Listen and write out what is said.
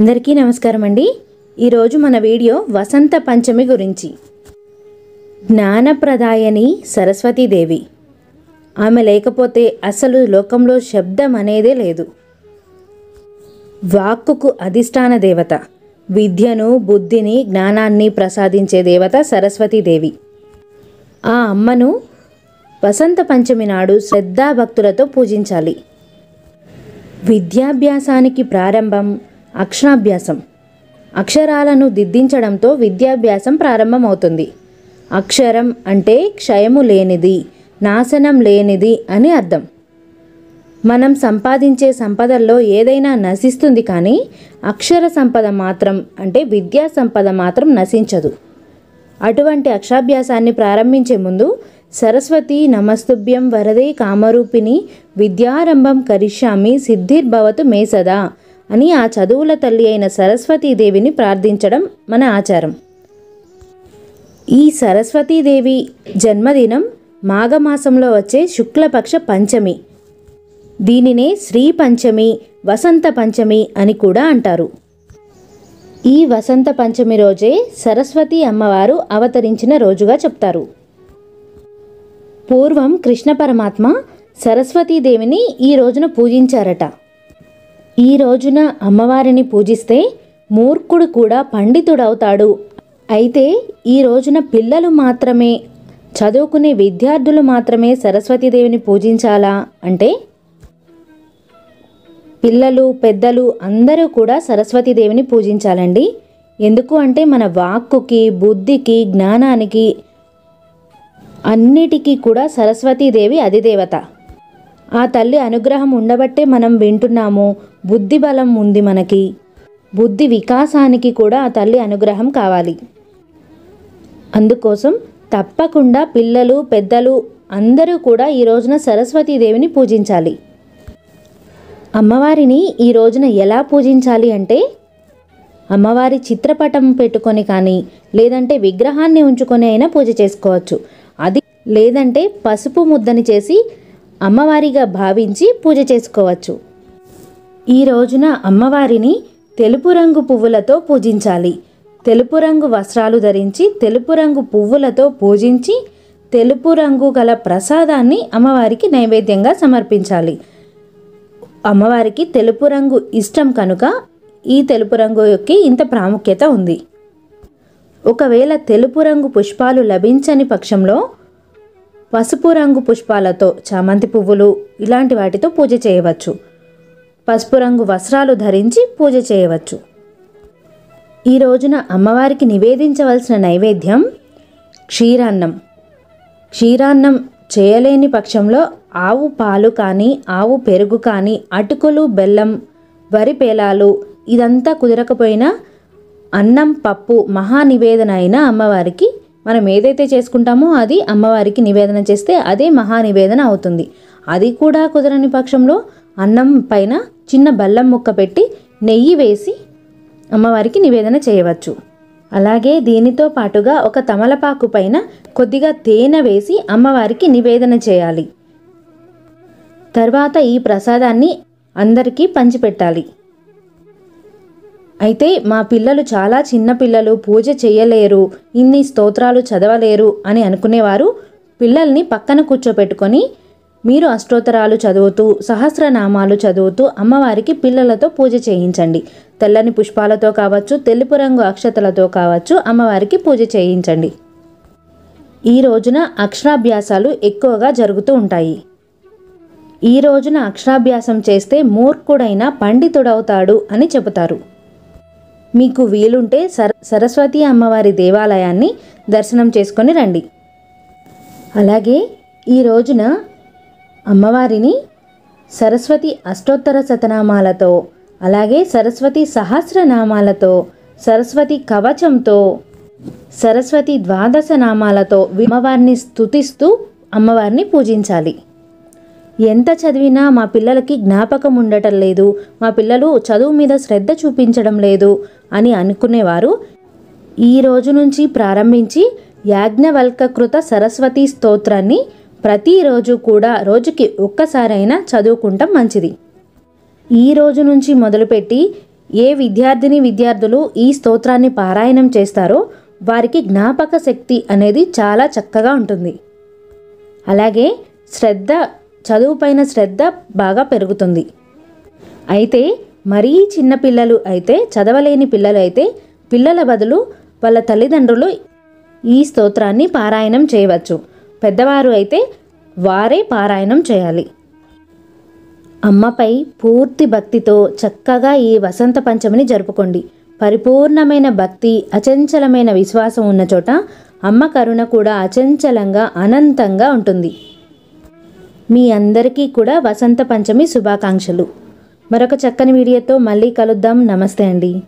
అందరికీ నమస్కారం అండి। ఈరోజు మన వీడియో వసంత పంచమి గురించి। జ్ఞానప్రదాయని సరస్వతీదేవి, ఆమె లేకపోతే అసలు లోకంలో శబ్దం అనేదే లేదు। వాక్కుకు అధిష్టాన దేవత, విద్యను బుద్ధిని జ్ఞానాన్ని ప్రసాదించే దేవత సరస్వతీదేవి। ఆ అమ్మను వసంత పంచమి నాడు శ్రద్ధాభక్తులతో పూజించాలి। విద్యాభ్యాసానికి ప్రారంభం అక్షరాభ్యాసం। అక్షరాలను దిద్దించడంతో విద్యాభ్యాసం ప్రారంభమవుతుంది। అక్షరం అంటే క్షయము లేనిది, నాశనం లేనిది అని అర్థం। మనం సంపాదించే సంపదల్లో ఏదైనా నశిస్తుంది, కానీ అక్షర సంపద మాత్రం అంటే విద్యా సంపద మాత్రం నశించదు। అటువంటి అక్షరాభ్యాసాన్ని ప్రారంభించే ముందు సరస్వతి నమస్తుభ్యం వరదే కామరూపిణి విద్యారంభం కరిష్యామి సిద్ధిర్భవతు మే సదా అని ఆ చదువుల తల్లి అయిన సరస్వతీదేవిని ప్రార్థించడం మన ఆచారం। ఈ సరస్వతీదేవి జన్మదినం మాఘమాసంలో వచ్చే శుక్లపక్ష పంచమి। దీనినే శ్రీ పంచమి, వసంత పంచమి అని కూడా అంటారు। ఈ వసంత పంచమి రోజే సరస్వతి అమ్మవారు అవతరించిన రోజుగా చెప్తారు। పూర్వం కృష్ణ పరమాత్మ సరస్వతీదేవిని ఈ రోజున పూజించారట। ఈ రోజున అమ్మవారిని పూజిస్తే మూర్ఖుడు కూడా పండితుడవుతాడు। అయితే ఈ రోజున పిల్లలు మాత్రమే, చదువుకునే విద్యార్థులు మాత్రమే సరస్వతీదేవిని పూజించాలా అంటే, పిల్లలు పెద్దలు అందరూ కూడా సరస్వతీదేవిని పూజించాలండి। ఎందుకు అంటే మన వాక్కుకి బుద్ధికి జ్ఞానానికి అన్నిటికీ కూడా సరస్వతీదేవి అధిదేవత। ఆ తల్లి అనుగ్రహం ఉండబట్టే మనం వింటున్నాము, బుద్ధి బలం ఉంది మనకి। బుద్ధి వికాసానికి కూడా ఆ తల్లి అనుగ్రహం కావాలి। అందుకోసం తప్పకుండా పిల్లలు పెద్దలు అందరూ కూడా ఈ రోజున సరస్వతీదేవిని పూజించాలి। అమ్మవారిని ఈ రోజున ఎలా పూజించాలి అంటే, అమ్మవారి చిత్రపటం పెట్టుకొని కానీ, లేదంటే విగ్రహాన్ని ఉంచుకొని అయినా పూజ చేసుకోవచ్చు। అది లేదంటే పసుపు ముద్దని చేసి అమ్మవారిగా భావించి పూజ చేసుకోవచ్చు। ఈ రోజున అమ్మవారిని తెలుపు రంగు పువ్వులతో పూజించాలి। తెలుపు రంగు వస్త్రాలు ధరించి తెలుపు రంగు పువ్వులతో పూజించి తెలుపు రంగు గల ప్రసాదాన్ని అమ్మవారికి నైవేద్యంగా సమర్పించాలి। అమ్మవారికి తెలుపు రంగు ఇష్టం కనుక ఈ తెలుపు రంగుకి ఇంత ప్రాముఖ్యత ఉంది। ఒకవేళ తెలుపు రంగు పుష్పాలు లభించని పక్షంలో పసుపు రంగు పుష్పాలతో, చామంతి పువ్వులు ఇలాంటి వాటితో పూజ చేయవచ్చు। పసుపు రంగు వస్త్రాలు ధరించి పూజ చేయవచ్చు। ఈ రోజున అమ్మవారికి నివేదించవలసిన నైవేద్యం క్షీరాన్నం। క్షీరాన్నం చేయలేని పక్షంలో ఆవు పాలు కానీ, ఆవు పెరుగు కానీ, అటుకులు బెల్లం వరి పేలాలు ఇదంతా కుదరకపోయినా అన్నం పప్పు మహానివేదన అయిన అమ్మవారికి మనం ఏదైతే చేసుకుంటామో అది అమ్మవారికి నివేదన చేస్తే అదే మహానివేదన అవుతుంది। అది కూడా కుదరని పక్షంలో అన్నం పైన చిన్న బెల్లం ముక్క పెట్టి నెయ్యి వేసి అమ్మవారికి నివేదన చేయవచ్చు। అలాగే దీనితో పాటుగా ఒక తమలపాకు పైన కొద్దిగా తేనె వేసి అమ్మవారికి నివేదన చేయాలి। తర్వాత ఈ ప్రసాదాన్ని అందరికీ పంచిపెట్టాలి। అయితే మా పిల్లలు చాలా చిన్న పిల్లలు, పూజ చేయలేరు, ఇన్ని స్తోత్రాలు చదవలేరు అని అనుకునేవారు పిల్లల్ని పక్కన కూర్చోపెట్టుకొని మీరు అష్టోత్తరాలు చదువుతూ సహస్రనామాలు చదువుతూ అమ్మవారికి పిల్లలతో పూజ చేయించండి। తెల్లని పుష్పాలతో కావచ్చు, తెలుపు రంగు అక్షతలతో కావచ్చు అమ్మవారికి పూజ చేయించండి। ఈ రోజున అక్షరాభ్యాసాలు ఎక్కువగా జరుగుతూ ఉంటాయి। ఈ రోజున అక్షరాభ్యాసం చేస్తే మూర్ఖుడైన పండితుడవుతాడు అని చెబుతారు। మీకు వీలుంటే సరస్వతి అమ్మవారి దేవాలయాన్ని దర్శనం చేసుకొని రండి। అలాగే ఈ రోజున అమ్మవారిని సరస్వతి అష్టోత్తర శతనామాలతో, అలాగే సరస్వతి సహస్రనామాలతో, సరస్వతి కవచంతో, సరస్వతి ద్వాదశ నామాలతో అమ్మవారిని స్తుతిస్తూ అమ్మవారిని పూజించాలి। ఎంత చదివినా మా పిల్లలకి జ్ఞాపకం ఉండటం లేదు, మా పిల్లలు చదువు మీద శ్రద్ధ చూపించడం లేదు అని అనుకునేవారు ఈ రోజు నుంచి ప్రారంభించి యాజ్ఞవల్కకృత సరస్వతి స్తోత్రాన్ని ప్రతిరోజు కూడా రోజుకి ఒక్కసారైనా చదువుకుంటాం మంచిది। ఈ రోజు నుంచి మొదలుపెట్టి ఏ విద్యార్థులు ఈ స్తోత్రాన్ని పారాయణం చేస్తారో వారికి జ్ఞాపక శక్తి అనేది చాలా చక్కగా ఉంటుంది. అలాగే చదువుపైన శ్రద్ధ బాగా పెరుగుతుంది. అయితే మరీ చిన్న పిల్లలు అయితే, చదవలేని పిల్లలు అయితే పిల్లల బదులు వాళ్ళ తల్లిదండ్రులు ఈ స్తోత్రాన్ని పారాయణం చేయవచ్చు. పెద్దవారు అయితే వారే పారాయణం చేయాలి. అమ్మపై పూర్తి భక్తితో చక్కగా ఈ వసంత పంచమిని జరుపుకోండి. పరిపూర్ణమైన భక్తి, అచంచలమైన విశ్వాసం ఉన్న చోట అమ్మ కరుణ కూడా అచంచలంగా అనంతంగా ఉంటుంది. మీ అందరికీ కూడా వసంత పంచమి శుభాకాంక్షలు. మరొక చక్కని వీడియోతో మళ్ళీ కలుద్దాం. నమస్తే అండి.